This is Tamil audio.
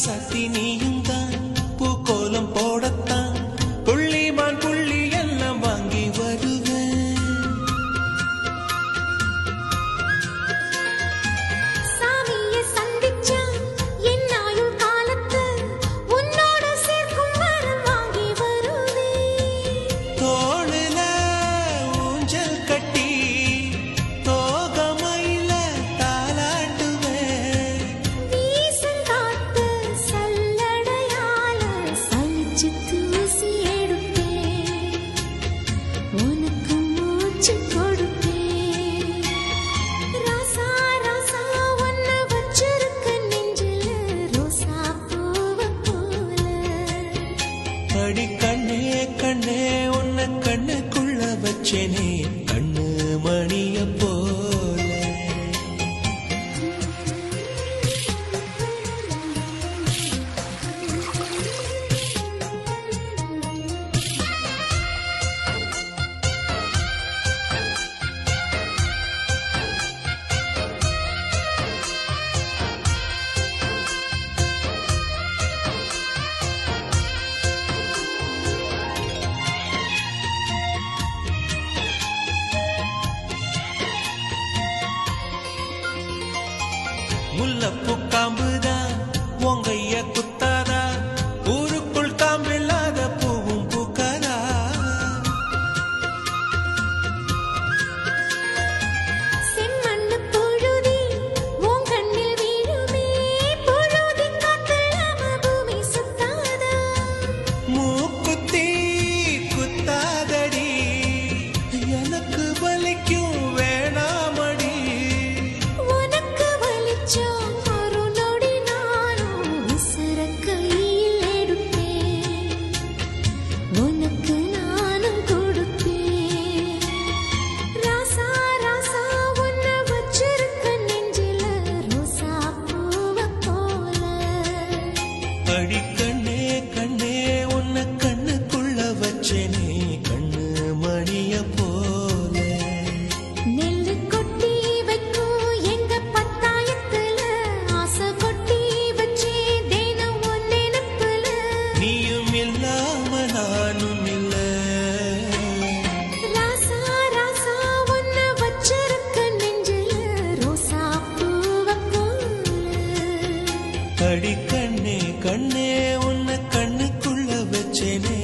ராசாத்தி நீயும் தான் பூக்கோலம் போடத்தான் புள்ளிமான் புள்ளி எல்லாம் வாங்கி வருவேன். சாமியை சந்திச்சா என் ஆயுள் காலத்து உன்னோட சேர்க்கும் வரம் வாங்கி வருவேன். தோளுல ஊஞ்சல் கட்டி தோகமையில தாலாட்டுவேன். வீசங்காத்து சல்லடையால சலிச்சு தூசி எடுப்பேன். உனக்கு மூச்சு கொடுப்பேன். ராசா ராசா உன்னை வச்சிருக்க நெஞ்சில ரோசா பூவை போல. அடி கண்ணே கண்ணே உன்னை கண்ணுக்குள்ள வச்சேனே கண்ணு மணிய போல. முல்லப்பூ காம்புதான் உங்கைய குத்தாதா ஊருக்குள் காம்பில்லாத பூவும் பூக்காதா. செம்மண்ணு புழுதி உன் கண்ணில் வீழுமே. புழுதி காத்தலாம பூமி சுத்தாதா. மூக்குத்தி குத்தாதடி எனக்கு வலிக்கும் வேணாமடி. உனக்கு வலிச்சா ஒரு நொடி நானும் விசிற கையில் எடுப்பேன். உனக்கு நானும் கொடுப்பேன். ராசா ராசா உன்னை வச்சிருக்க நெஞ்சில ரோசா பூவை போல. அடி கண்ணே கண்ணே உன்னை கண்ணுக்குள்ள வச்சேனே கண்ணு மணிய போல. நெல்லு கொட்டி வைக்கும் எங்க பத்தாயத்துல ஆசை கொட்டி வச்சே தினம் உன் நினைப்புல. நீயும் இல்லாம நானும் இல்ல. ராசா ராசா உன்னை வச்சிருக்க நெஞ்சில ரோசா பூவை போல. அடி கண்ணே கண்ணே உன்னை கண்ணுக்குள்ள வச்சேனே